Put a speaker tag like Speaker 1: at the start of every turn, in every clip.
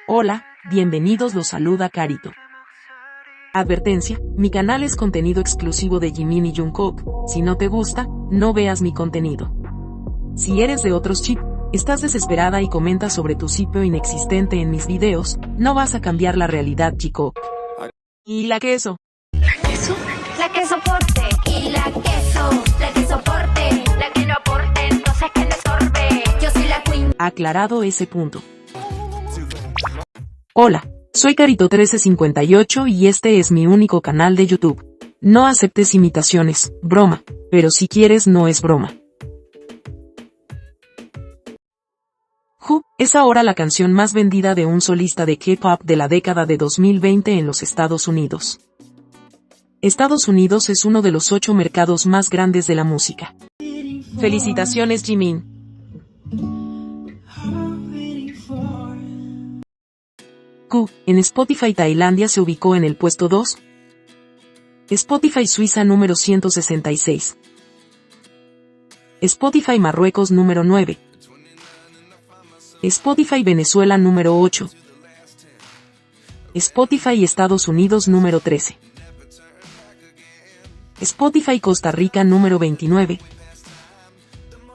Speaker 1: Hola, bienvenidos, los saluda Carito. Advertencia, mi canal es contenido exclusivo de Jimin y Jungkook, si no te gusta, no veas mi contenido. Si eres de otros chip, estás desesperada y comentas sobre tu sitio inexistente en mis videos, no vas a cambiar la realidad, chico. ¿Y la queso?
Speaker 2: ¿La queso? La que soporte. Y la queso, la que soporte. La que no aporte, entonces que le sorbe. Yo soy la queen.
Speaker 1: Aclarado ese punto. Hola, soy Carito1358 y este es mi único canal de YouTube. No aceptes imitaciones, broma, pero si quieres no es broma. Who es ahora la canción más vendida de un solista de K-pop de la década de 2020 en los Estados Unidos. Estados Unidos es uno de los 8 mercados más grandes de la música. Felicitaciones, Jimin. Who en Spotify Tailandia se ubicó en el puesto 2. Spotify Suiza número 166. Spotify Marruecos número 9. Spotify Venezuela número 8. Spotify Estados Unidos número 13. Spotify Costa Rica número 29.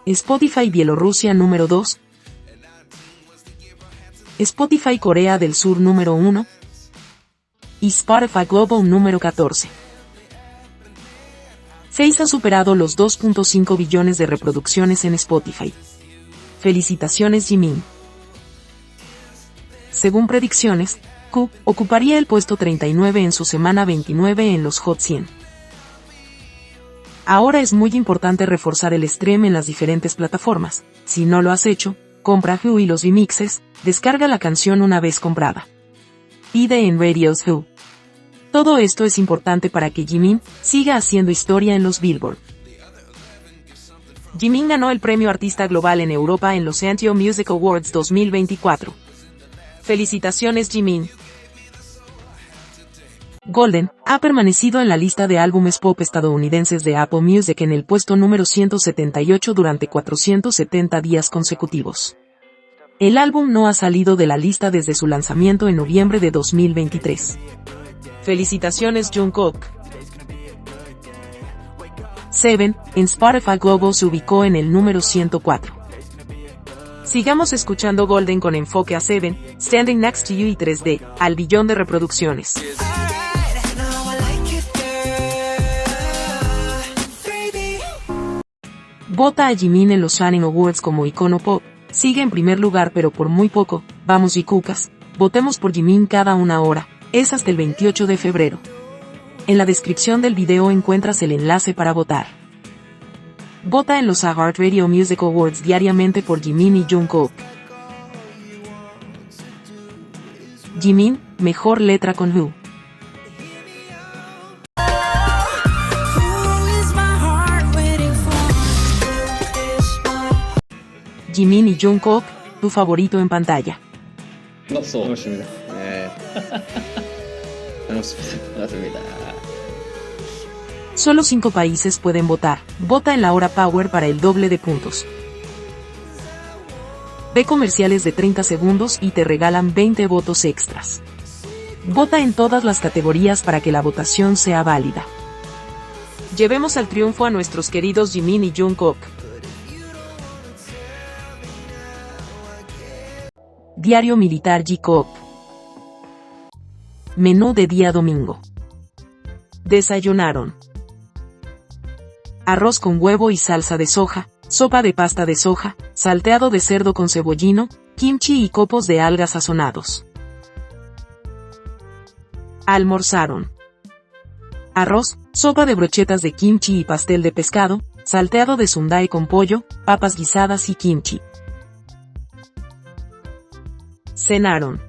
Speaker 1: Spotify Bielorrusia número 2. Spotify Corea del Sur número 1. Y Spotify Global número 14. Face ha superado los 2.5 billones de reproducciones en Spotify. Felicitaciones, Jimin. Según predicciones, Who ocuparía el puesto 39 en su semana 29 en los Hot 100. Ahora es muy importante reforzar el stream en las diferentes plataformas. Si no lo has hecho, compra Who y los remixes, descarga la canción una vez comprada. Pide en Radios Who. Todo esto es importante para que Jimin siga haciendo historia en los Billboard. Jimin ganó el premio Artista Global en Europa en los Antio Music Awards 2024. Felicitaciones, Jimin. Golden ha permanecido en la lista de álbumes pop estadounidenses de Apple Music en el puesto número 178 durante 470 días consecutivos. El álbum no ha salido de la lista desde su lanzamiento en noviembre de 2023. Felicitaciones, Jungkook. Seven en Spotify Global se ubicó en el número 104. Sigamos escuchando Golden con enfoque a Seven, Standing Next to You y 3D, al billón de reproducciones. Vota a Jimin en los Fanning Awards como icono pop. Sigue en primer lugar pero por muy poco. Vamos Jikukas, votemos por Jimin cada una hora. Es hasta el 28 de febrero. En la descripción del video encuentras el enlace para votar. Vota en los iHeartRadio Music Awards diariamente por Jimin y Jungkook. Jimin, mejor letra con Who. Jimin y Jungkook, tu favorito en pantalla.
Speaker 3: 반갑습니다. 네. 반갑습니다.
Speaker 1: Solo 5 países pueden votar. Vota en la hora Power para el doble de puntos. Ve comerciales de 30 segundos y te regalan 20 votos extras. Vota en todas las categorías para que la votación sea válida. Llevemos al triunfo a nuestros queridos Jimin y Jungkook. Diario Militar J-Coop. Menú de día domingo. Desayunaron: arroz con huevo y salsa de soja, sopa de pasta de soja, salteado de cerdo con cebollino, kimchi y copos de algas sazonados. Almorzaron: arroz, sopa de brochetas de kimchi y pastel de pescado, salteado de sundae con pollo, papas guisadas y kimchi. Cenaron: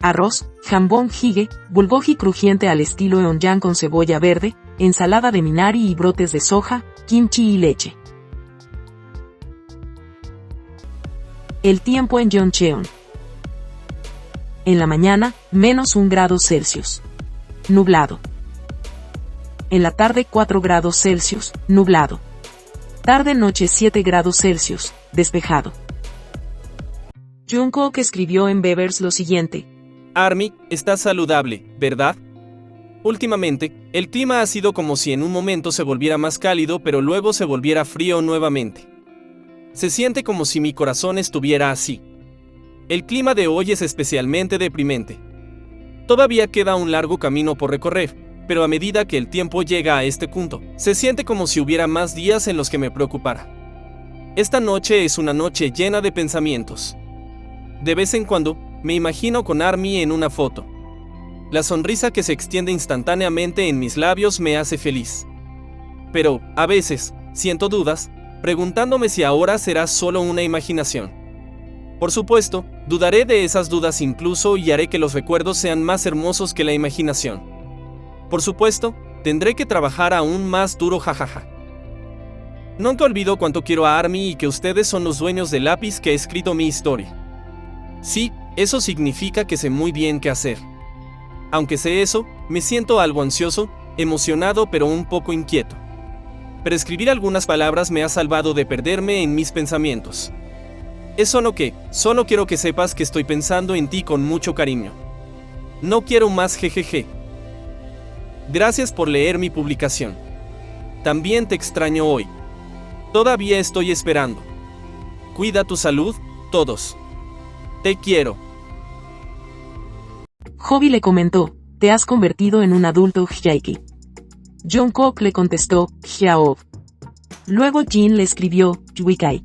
Speaker 1: arroz, jambón jjigae, bulgogi crujiente al estilo eonjang con cebolla verde, ensalada de minari y brotes de soja, kimchi y leche. El tiempo en Yeoncheon. En la mañana, -1 grado Celsius. Nublado. En la tarde 4 grados Celsius, nublado. Tarde-noche 7 grados Celsius, despejado. Jungkook escribió en Bevers lo siguiente.
Speaker 4: ARMY, estás saludable, ¿verdad? Últimamente, el clima ha sido como si en un momento se volviera más cálido pero luego se volviera frío nuevamente. Se siente como si mi corazón estuviera así. El clima de hoy es especialmente deprimente. Todavía queda un largo camino por recorrer, pero a medida que el tiempo llega a este punto, se siente como si hubiera más días en los que me preocupara. Esta noche es una noche llena de pensamientos. De vez en cuando, me imagino con ARMY en una foto. La sonrisa que se extiende instantáneamente en mis labios me hace feliz. Pero, a veces, siento dudas, preguntándome si ahora será solo una imaginación. Por supuesto, dudaré de esas dudas incluso y haré que los recuerdos sean más hermosos que la imaginación. Por supuesto, tendré que trabajar aún más duro, jajaja. Nunca olvido cuánto quiero a ARMY y que ustedes son los dueños del lápiz que ha escrito mi historia. Sí, eso significa que sé muy bien qué hacer. Aunque sé eso, me siento algo ansioso, emocionado pero un poco inquieto. Pero escribir algunas palabras me ha salvado de perderme en mis pensamientos. Es solo quiero que sepas que estoy pensando en ti con mucho cariño. No quiero más jejeje. Gracias por leer mi publicación. También te extraño hoy. Todavía estoy esperando. Cuida tu salud, todos. Te quiero.
Speaker 1: Hobby le comentó, te has convertido en un adulto Hyaeki. Jungkook le contestó, Hyaob. Luego Jin le escribió, Yuikai.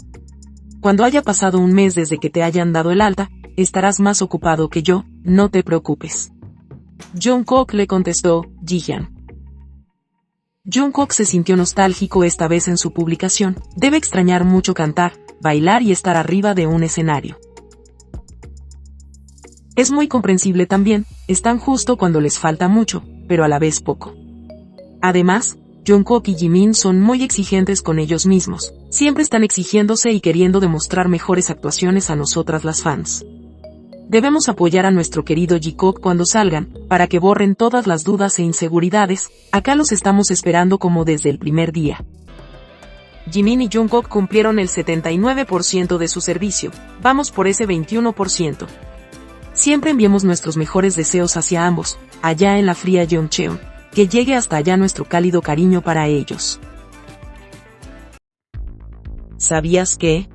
Speaker 1: Cuando haya pasado un mes desde que te hayan dado el alta, estarás más ocupado que yo, no te preocupes. Jungkook le contestó, Jihyun. Jungkook se sintió nostálgico esta vez en su publicación, debe extrañar mucho cantar, bailar y estar arriba de un escenario. Es muy comprensible también, están justo cuando les falta mucho, pero a la vez poco. Además, Jungkook y Jimin son muy exigentes con ellos mismos, siempre están exigiéndose y queriendo demostrar mejores actuaciones a nosotras las fans. Debemos apoyar a nuestro querido Jikook cuando salgan, para que borren todas las dudas e inseguridades, acá los estamos esperando como desde el primer día. Jimin y Jungkook cumplieron el 79% de su servicio, vamos por ese 21%. Siempre enviemos nuestros mejores deseos hacia ambos, allá en la fría Yeoncheon, que llegue hasta allá nuestro cálido cariño para ellos. ¿Sabías que?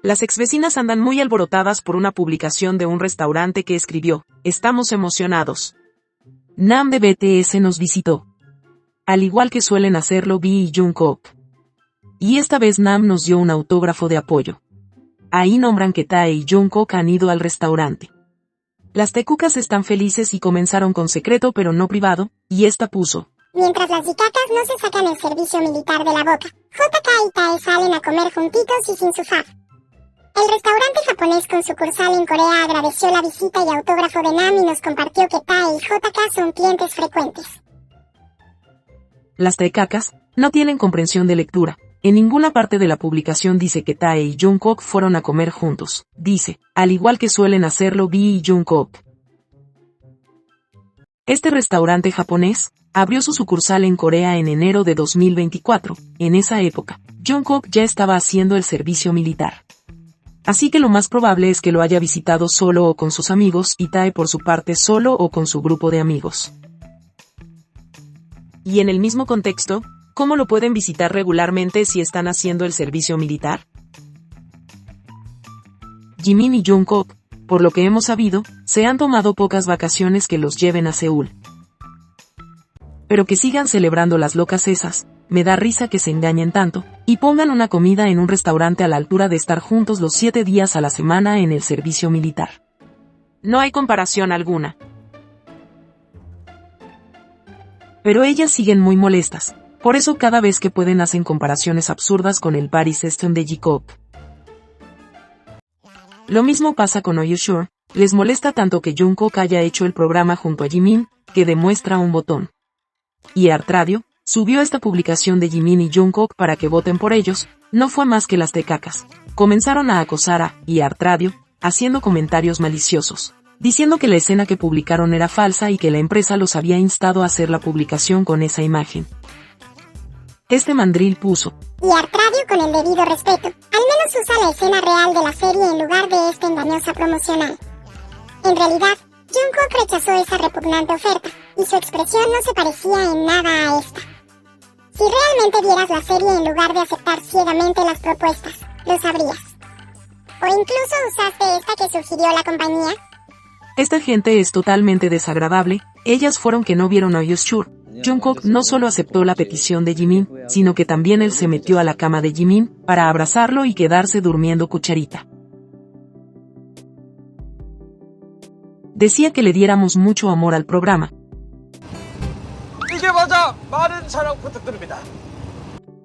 Speaker 1: Las exvecinas andan muy alborotadas por una publicación de un restaurante que escribió, estamos emocionados. Nam de BTS nos visitó. Al igual que suelen hacerlo V y Jungkook. Y esta vez Nam nos dio un autógrafo de apoyo. Ahí nombran que Tae y Jungkook han ido al restaurante. Las tecucas están felices y comenzaron con secreto pero no privado, y esta puso.
Speaker 5: Mientras las yicacas no se sacan el servicio militar de la boca, JK y Tae salen a comer juntitos y sin su fab. El restaurante japonés con sucursal en Corea agradeció la visita y autógrafo de Nam y nos compartió que Tae y JK son clientes frecuentes.
Speaker 1: Las tecacas no tienen comprensión de lectura. En ninguna parte de la publicación dice que Tae y Jungkook fueron a comer juntos. Dice, al igual que suelen hacerlo V y Jungkook. Este restaurante japonés abrió su sucursal en Corea en enero de 2024. En esa época, Jungkook ya estaba haciendo el servicio militar. Así que lo más probable es que lo haya visitado solo o con sus amigos y Tae por su parte solo o con su grupo de amigos. Y en el mismo contexto, ¿cómo lo pueden visitar regularmente si están haciendo el servicio militar? Jimin y Jungkook, por lo que hemos sabido, se han tomado pocas vacaciones que los lleven a Seúl. Pero que sigan celebrando las locas esas, me da risa que se engañen tanto, y pongan una comida en un restaurante a la altura de estar juntos los 7 días a la semana en el servicio militar. No hay comparación alguna. Pero ellas siguen muy molestas, por eso cada vez que pueden hacen comparaciones absurdas con el Paris Hilton de Jikook. Lo mismo pasa con Are You Sure, les molesta tanto que Jungkook haya hecho el programa junto a Jimin, que demuestra un botón. Y Art Radio subió esta publicación de Jimin y Jungkook para que voten por ellos, no fue más que las tecacas. Comenzaron a acosar a Art Radio, haciendo comentarios maliciosos, diciendo que la escena que publicaron era falsa y que la empresa los había instado a hacer la publicación con esa imagen. Este mandril puso.
Speaker 5: Y Artradio con el debido respeto, al menos usa la escena real de la serie en lugar de esta engañosa promocional. En realidad, Jungkook rechazó esa repugnante oferta, y su expresión no se parecía en nada a esta. Si realmente vieras la serie en lugar de aceptar ciegamente las propuestas, lo sabrías. O incluso usaste esta que sugirió la compañía.
Speaker 1: Esta gente es totalmente desagradable, ellas fueron que no vieron a Sure. Jungkook no solo aceptó la petición de Jimin, sino que también él se metió a la cama de Jimin, para abrazarlo y quedarse durmiendo cucharita. Decía que le diéramos mucho amor al programa.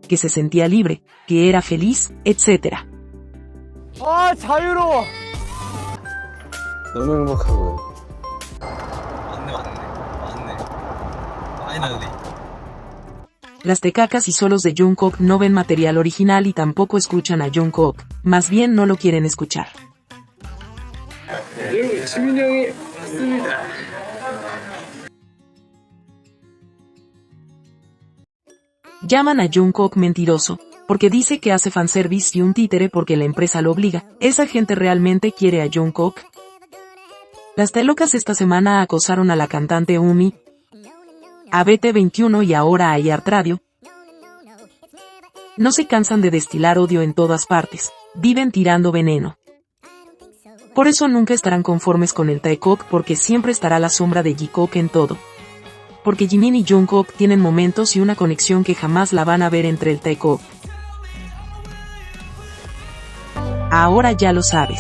Speaker 1: Que se sentía libre, que era feliz, etc.
Speaker 3: 너무 행복하고요.
Speaker 1: Las tecacas y solos de Jungkook no ven material original y tampoco escuchan a Jungkook, más bien no lo quieren escuchar. Llaman a Jungkook mentiroso, porque dice que hace fanservice y un títere porque la empresa lo obliga. ¿Esa gente realmente quiere a Jungkook? Las telocas esta semana acosaron a la cantante Umi, a BT21 y ahora a Artradio. No se cansan de destilar odio en todas partes, viven tirando veneno. Por eso nunca estarán conformes con el Taekook porque siempre estará la sombra de Jikook en todo. Porque Jimin y Jungkook tienen momentos y una conexión que jamás la van a ver entre el Taekook. Ahora ya lo sabes.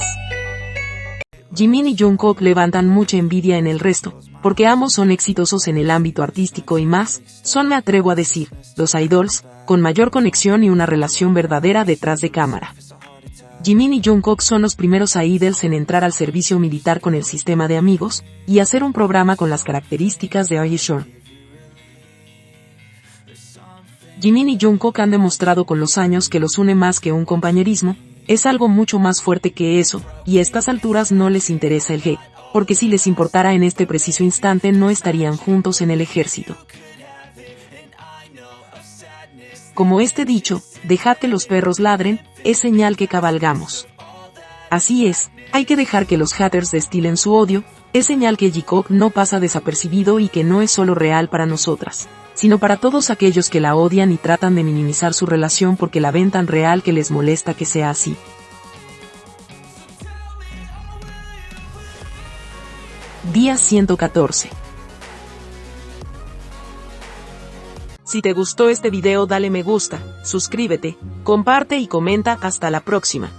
Speaker 1: Jimin y Jungkook levantan mucha envidia en el resto, porque ambos son exitosos en el ámbito artístico y más, son, me atrevo a decir, los idols, con mayor conexión y una relación verdadera detrás de cámara. Jimin y Jungkook son los primeros idols en entrar al servicio militar con el sistema de amigos, y hacer un programa con las características de Aishore. Jimin y Jungkook han demostrado con los años que los une más que un compañerismo, es algo mucho más fuerte que eso, y a estas alturas no les interesa el hate, porque si les importara en este preciso instante no estarían juntos en el ejército. Como este dicho, dejad que los perros ladren, es señal que cabalgamos. Así es, hay que dejar que los haters destilen su odio, es señal que Jikook no pasa desapercibido y que no es solo real para nosotras, sino para todos aquellos que la odian y tratan de minimizar su relación porque la ven tan real que les molesta que sea así. Día 114. Si te gustó este video dale me gusta, suscríbete, comparte y comenta. Hasta la próxima.